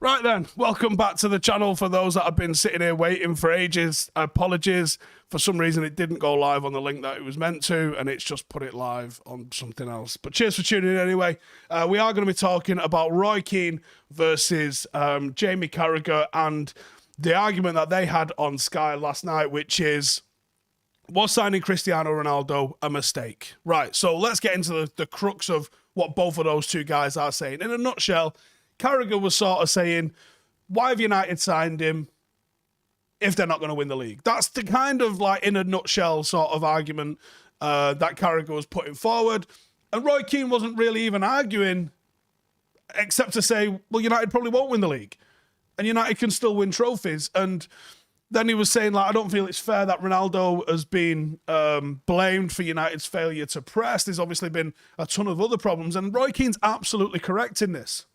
Right then, welcome back to the channel. For those that have been sitting here waiting for ages, apologies. For some reason, it didn't go live on the link that it was meant to, and it's just put it live on something else. But cheers for tuning in anyway. We are going to be talking about Roy Keane versus Jamie Carragher and the argument that they had on Sky last night, which is, was signing Cristiano Ronaldo a mistake? Right, so let's get into the crux of what both of those two guys are saying. In a nutshell, Carragher was sort of saying, why have United signed him if they're not going to win the league? That's the kind of, like, in a nutshell sort of argument that Carragher was putting forward. And Roy Keane wasn't really even arguing, except to say, well, United probably won't win the league. And United can still win trophies. And then he was saying, like, I don't feel it's fair that Ronaldo has been blamed for United's failure to press. There's obviously been a ton of other problems. And Roy Keane's absolutely correct in this.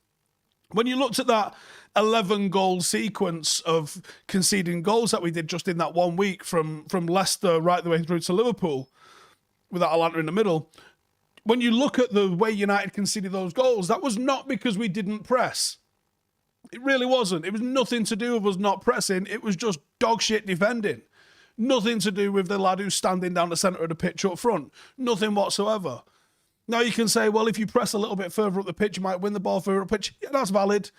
When you looked at that 11-goal sequence of conceding goals that we did just in that 1 week from Leicester right the way through to Liverpool, with that Atlanta in the middle, when you look at the way United conceded those goals, that was not because we didn't press. It really wasn't. It was nothing to do with us not pressing. It was just dog shit defending. Nothing to do with the lad who's standing down the centre of the pitch up front. Nothing whatsoever. Now you can say, well, if you press a little bit further up the pitch, you might win the ball further up the pitch. Yeah, that's valid.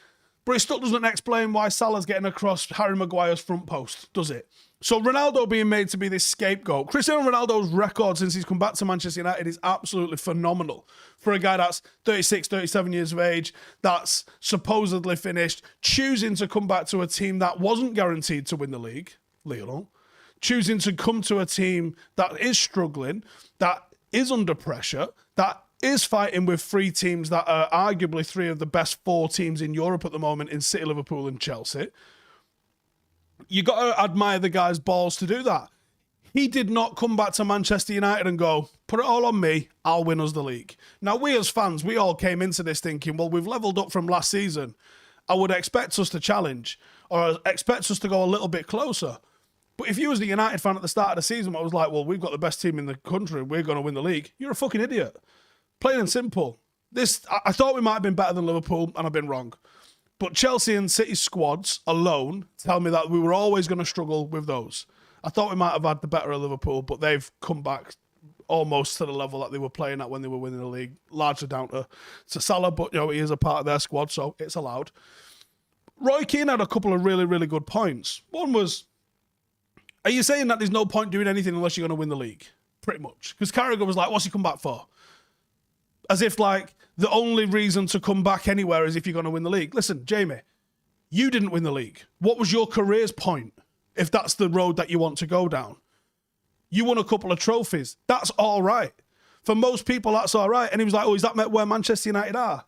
But it still doesn't explain why Salah's getting across Harry Maguire's front post, does it? So Ronaldo being made to be this scapegoat. Cristiano Ronaldo's record since he's come back to Manchester United is absolutely phenomenal. For a guy that's 36, 37 years of age, that's supposedly finished, choosing to come back to a team that wasn't guaranteed to win the league, Lionel, choosing to come to a team that is struggling, that is under pressure, that is fighting with three teams that are arguably three of the best four teams in Europe at the moment in City, Liverpool and Chelsea. You got to admire the guy's balls to do that. He did not come back to Manchester United and go, put it all on me, I'll win us the league. Now, we as fans, we all came into this thinking, well, we've levelled up from last season. I would expect us to challenge or expect us to go a little bit closer. But if you was the United fan at the start of the season, I was like, well, we've got the best team in the country, we're going to win the league. You're a fucking idiot. Plain and simple. I thought we might have been better than Liverpool, and I've been wrong. But Chelsea and City squads alone tell me that we were always going to struggle with those. I thought we might have had the better of Liverpool, but they've come back almost to the level that they were playing at when they were winning the league, largely down to Salah, but you know, he is a part of their squad, so it's allowed. Roy Keane had a couple of really, really good points. One was, are you saying that there's no point doing anything unless you're going to win the league? Pretty much. Because Carragher was like, what's he come back for? As if, like, the only reason to come back anywhere is if you're going to win the league. Listen, Jamie, you didn't win the league. What was your career's point, if that's the road that you want to go down? You won a couple of trophies. That's all right. For most people, that's all right. And he was like, oh, is that where Manchester United are?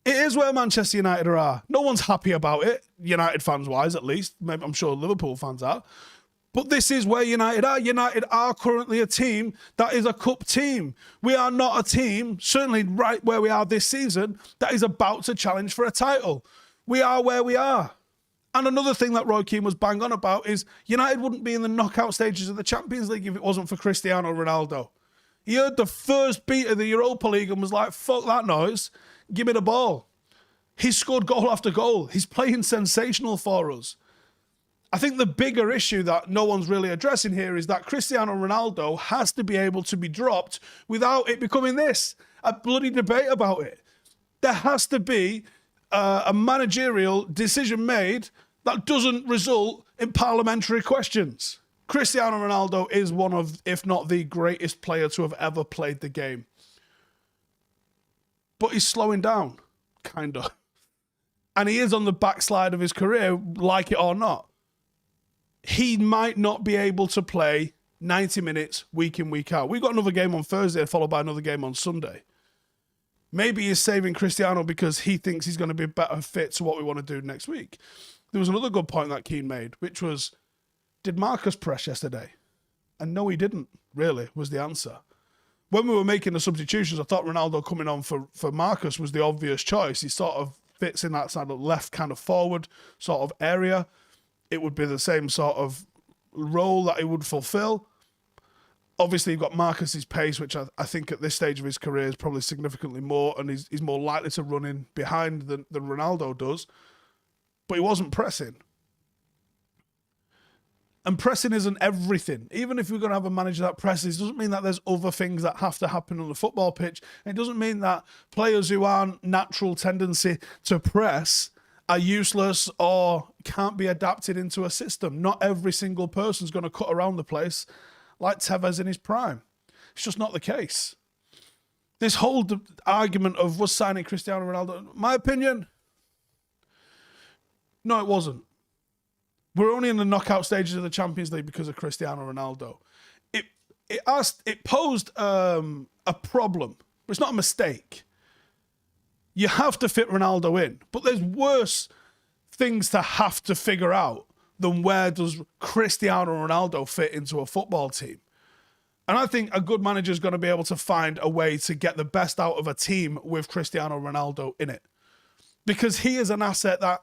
It is where Manchester United are. No one's happy about it, United fans-wise, at least. Maybe, I'm sure Liverpool fans are. But this is where United are. United are currently a team that is a cup team. We are not a team, certainly right where we are this season, that is about to challenge for a title. We are where we are. And another thing that Roy Keane was bang on about is United wouldn't be in the knockout stages of the Champions League if it wasn't for Cristiano Ronaldo. He heard the first beat of the Europa League and was like, fuck that noise, give me the ball. He's scored goal after goal. He's playing sensational for us. I think the bigger issue that no one's really addressing here is that Cristiano Ronaldo has to be able to be dropped without it becoming a bloody debate about it. There has to be a managerial decision made that doesn't result in parliamentary questions. Cristiano Ronaldo is one of, if not the greatest player to have ever played the game. But he's slowing down, kind of. And he is on the backslide of his career, like it or not. He might not be able to play 90 minutes week in, week out. We've got another game on Thursday, followed by another game on Sunday. Maybe he's saving Cristiano because he thinks he's going to be a better fit to what we want to do next week. There was another good point that Keane made, which was, did Marcus press yesterday? And no, he didn't, really, was the answer. When we were making the substitutions, I thought Ronaldo coming on for Marcus was the obvious choice. He sort of fits in that side of left kind of forward sort of area. It would be the same sort of role that he would fulfill. Obviously, you've got Marcus's pace, which I think at this stage of his career is probably significantly more, and he's more likely to run in behind than Ronaldo does. but he wasn't pressing. And pressing isn't everything. Even if you're going to have a manager that presses, doesn't mean that there's other things that have to happen on the football pitch. And it doesn't mean that players who aren't natural tendency to press are useless or can't be adapted into a system. Not every single person's going to cut around the place like Tevez in his prime. It's just not the case. This whole argument of was signing Cristiano Ronaldo, my opinion, no, it wasn't. We're only in the knockout stages of the Champions League because of Cristiano Ronaldo. It posed a problem, but it's not a mistake. You have to fit Ronaldo in, but there's worse things to have to figure out than where does Cristiano Ronaldo fit into a football team. And I think a good manager is going to be able to find a way to get the best out of a team with Cristiano Ronaldo in it. Because he is an asset that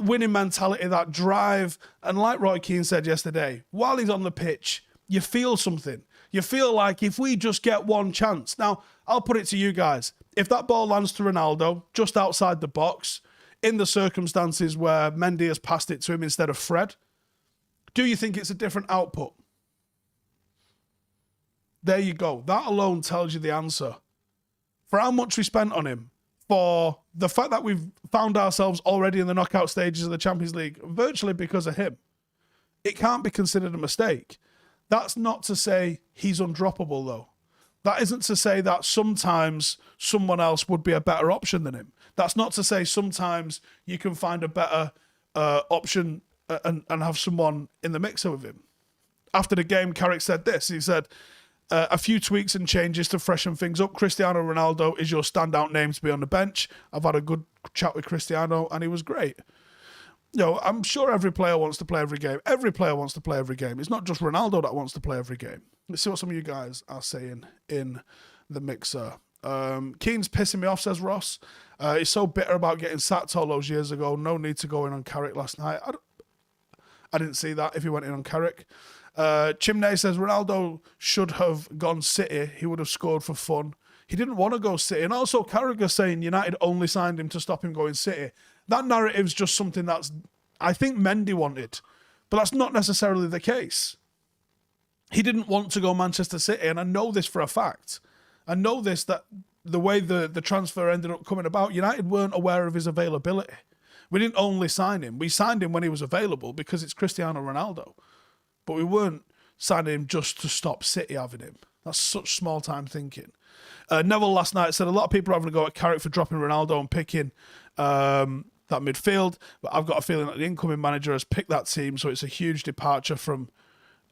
winning mentality, that drive, and like Roy Keane said yesterday, while he's on the pitch, you feel something. You feel like if we just get one chance. Now, I'll put it to you guys. If that ball lands to Ronaldo just outside the box, in the circumstances where Mendy has passed it to him instead of Fred, do you think it's a different output? There you go. That alone tells you the answer. For how much we spent on him, for the fact that we've found ourselves already in the knockout stages of the Champions League, virtually because of him, it can't be considered a mistake. That's not to say he's undroppable, though. That isn't to say that sometimes someone else would be a better option than him. That's not to say sometimes you can find a better option and have someone in the mixer with him. After the game, Carrick said this. He said, a few tweaks and changes to freshen things up. Cristiano Ronaldo is your standout name to be on the bench. I've had a good chat with Cristiano, and he was great. You know, I'm sure every player wants to play every game. Every player wants to play every game. It's not just Ronaldo that wants to play every game. Let's see what some of you guys are saying in the mixer. Keane's pissing me off, says Ross. He's so bitter about getting sacked all those years ago. No need to go in on Carrick last night. I didn't see that if he went in on Carrick. Chimney says Ronaldo should have gone City. He would have scored for fun. He didn't want to go City. And also Carragher saying United only signed him to stop him going City. That narrative's just something that's, I think Mendy wanted. But that's not necessarily the case. He didn't want to go Manchester City. And I know this for a fact. I know this, that the way the transfer ended up coming about, United weren't aware of his availability. We didn't only sign him. We signed him when he was available because it's Cristiano Ronaldo. But we weren't signing him just to stop City having him. That's such small-time thinking. Neville last night said a lot of people are having a go at Carrick for dropping Ronaldo and picking that midfield, but I've got a feeling that the incoming manager has picked that team, so it's a huge departure from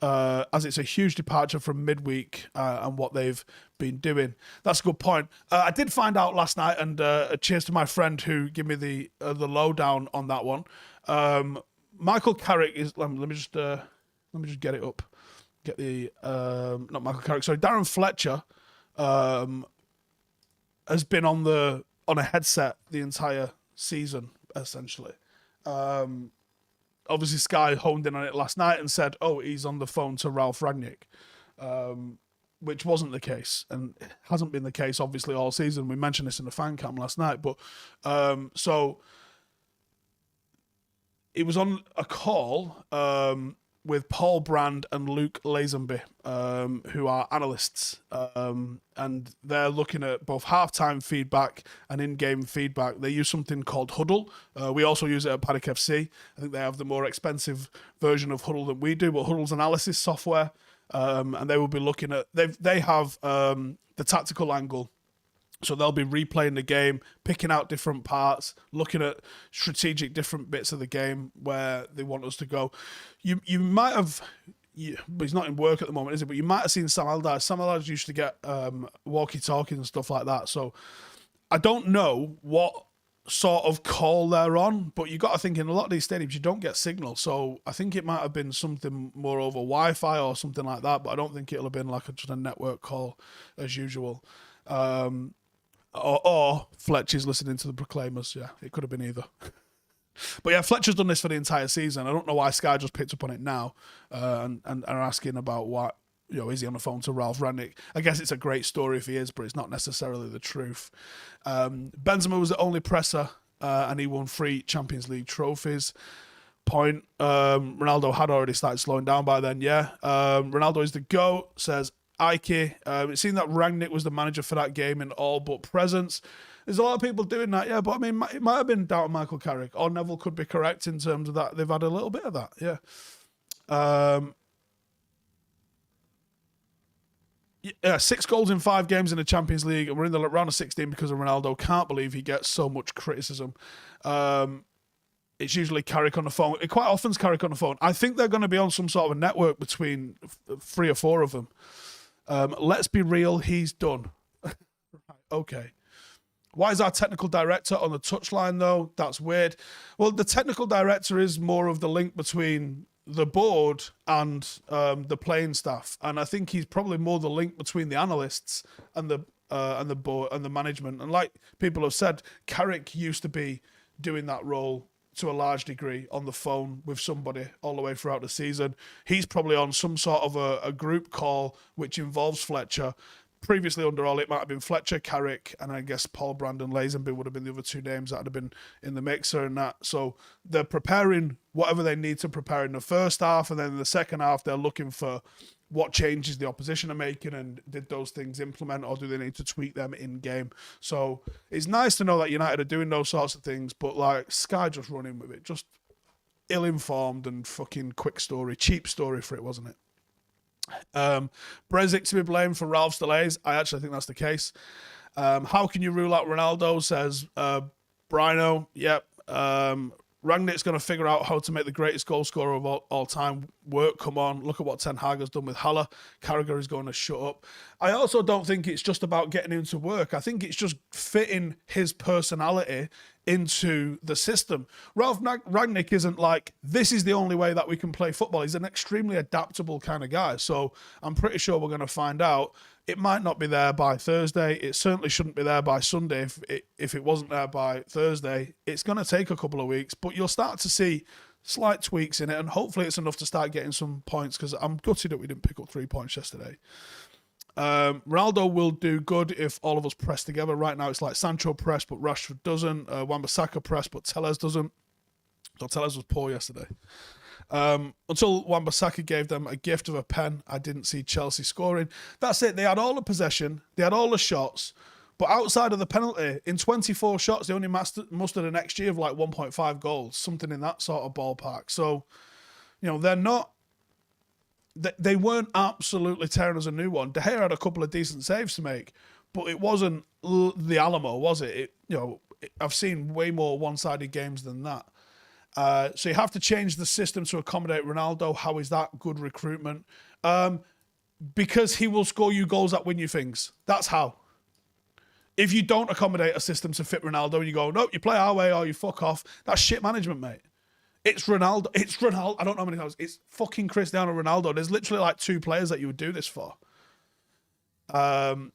midweek and what they've been doing. That's a good point. I did find out last night, and cheers to my friend who gave me the lowdown on that one. Michael Carrick is. Let me just get it up. Get the not Michael Carrick. Sorry, Darren Fletcher has been on a headset the entire season essentially. Obviously, Sky honed in on it last night and said, "Oh, he's on the phone to Ralph Rangnick," which wasn't the case, and it hasn't been the case obviously all season. We mentioned this in the fan cam last night, but so he was on a call with Paul Brand and Luke Lazenby, who are analysts, and they're looking at both halftime feedback and in-game feedback. They use something called Huddle. We also use it at Paddock FC. I think they have the more expensive version of Huddle than we do, but Huddle's analysis software, and they will be looking at. They have the tactical angle. So they'll be replaying the game, picking out different parts, looking at strategic different bits of the game where they want us to go. You might have, but he's not in work at the moment, is he? But you might have seen Sam Allardyce. Sam Allardyce used to get walkie-talkies and stuff like that. So I don't know what sort of call they're on, but you got to think in a lot of these stadiums you don't get signal. So I think it might have been something more over Wi-Fi or something like that, but I don't think it'll have been like just a network call as usual. Or Fletcher's listening to the Proclaimers. Yeah, it could have been either. But yeah, Fletcher's done this for the entire season. I don't know why Sky just picked up on it now and are asking about what, is he on the phone to Ralph Rangnick? I guess it's a great story if he is, but it's not necessarily the truth. Benzema was the only presser and he won 3 Champions League trophies. Point. Ronaldo had already started slowing down by then, yeah. Ronaldo is the GOAT, says Ike. It seemed that Rangnick was the manager for that game in all but presence. There's a lot of people doing that, yeah, but I mean, it might have been down to Michael Carrick, or Neville could be correct in terms of that. They've had a little bit of that, yeah. 6 goals in 5 games in the Champions League, and we're in the round of 16 because of Ronaldo. Can't believe he gets so much criticism. It's usually Carrick on the phone. It quite often is Carrick on the phone. I think they're going to be on some sort of a network between 3 or 4 of them. Let's be real, he's done. Right, okay. Why is our technical director on the touchline, though? That's weird. Well, the technical director is more of the link between the board and the playing staff, and I think he's probably more the link between the analysts and the board and the management. And like people have said, Carrick used to be doing that role to a large degree on the phone with somebody all the way throughout the season. He's probably on some sort of a group call which involves Fletcher. Previously under all, it might have been Fletcher, Carrick, and I guess Paul Brandon Lazenby would have been the other 2 names that would have been in the mixer and that. So they're preparing whatever they need to prepare in the first half, and then in the second half they're looking for what changes the opposition are making, and did those things implement, or do they need to tweak them in game? So it's nice to know that United are doing those sorts of things, but like Sky just running with it, just ill-informed and fucking quick story, cheap story for it, wasn't it? Brezic to be blamed for Ralph's delays. I actually think that's the case. How can you rule out Ronaldo, says Brino. Yep. Rangnick's going to figure out how to make the greatest goal scorer of all time work. Come on, look at what Ten Hag has done with Haller. Carragher is going to shut up. I also don't think it's just about getting him to work. I think it's just fitting his personality into the system. Ralph Rangnick isn't like, this is the only way that we can play football. He's an extremely adaptable kind of guy. So I'm pretty sure we're going to find out. It might not be there by Thursday. It certainly shouldn't be there by Sunday. If it wasn't there by Thursday, it's going to take a couple of weeks, but you'll start to see slight tweaks in it, and hopefully it's enough to start getting some points, because I'm gutted that we didn't pick up 3 points yesterday. Ronaldo will do good if all of us press together. Right now it's like Sancho press, but Rashford doesn't. Wan-Bissaka press, but Telles doesn't. So Telles was poor yesterday. Until Wan-Bissaka gave them a gift of a pen, I didn't see Chelsea scoring. That's it. They had all the possession. They had all the shots. But outside of the penalty, in 24 shots, they only mustered an XG of like 1.5 goals, something in that sort of ballpark. So, you know, they're not... They weren't absolutely tearing us a new one. De Gea had a couple of decent saves to make, but it wasn't the Alamo, was it? I've seen way more one-sided games than that. So you have to change the system to accommodate Ronaldo. How is that good recruitment? Because he will score you goals that win you things. That's how. If you don't accommodate a system to fit Ronaldo and you go, nope, you play our way or you fuck off, that's shit management, mate. It's Ronaldo. I don't know how many times. It's fucking Cristiano Ronaldo. There's literally like 2 players that you would do this for. And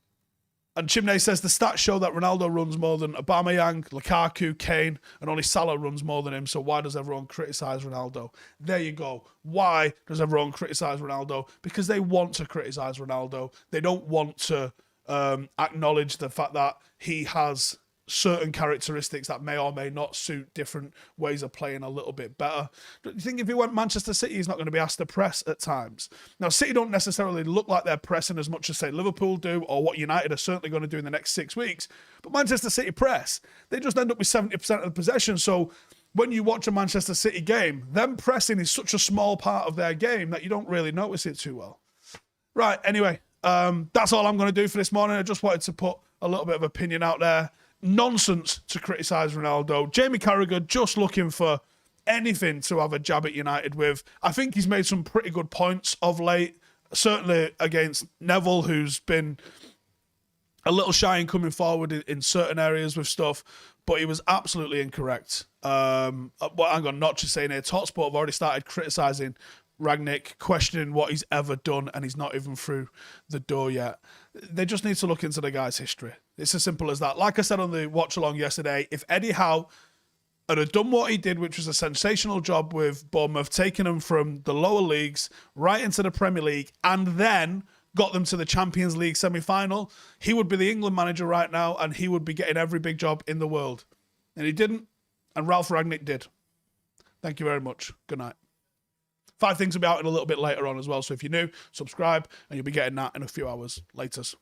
Chimney says the stats show that Ronaldo runs more than Aubameyang, Lukaku, Kane, and only Salah runs more than him. So why does everyone criticise Ronaldo? There you go. Why does everyone criticise Ronaldo? Because they want to criticise Ronaldo. They don't want to acknowledge the fact that he has certain characteristics that may or may not suit different ways of playing a little bit better. Do you think if he went Manchester City, he's not going to be asked to press at times? Now, City don't necessarily look like they're pressing as much as, say, Liverpool do, or what United are certainly going to do in the next 6 weeks. But Manchester City press. They just end up with 70% of the possession. So when you watch a Manchester City game, them pressing is such a small part of their game that you don't really notice it too well. Right, anyway, that's all I'm going to do for this morning. I just wanted to put a little bit of opinion out there. Nonsense to criticise Ronaldo. Jamie Carragher just looking for anything to have a jab at United with. I think he's made some pretty good points of late, certainly against Neville, who's been a little shy in coming forward in certain areas with stuff, but he was absolutely incorrect. Hang on, not just saying here, Totsport have already started criticising Rangnick, questioning what he's ever done, and he's not even through the door yet. They just need to look into the guy's history. It's as simple as that. Like I said on the watch along yesterday, if Eddie Howe had done what he did, which was a sensational job with Bournemouth, taking them from the lower leagues right into the Premier League, and then got them to the Champions League semi-final, he would be the England manager right now, and he would be getting every big job in the world. And he didn't. And Ralph Rangnick did. Thank you very much. Good night. 5 things will be out in a little bit later on as well. So if you're new, subscribe and you'll be getting that in a few hours. Laters.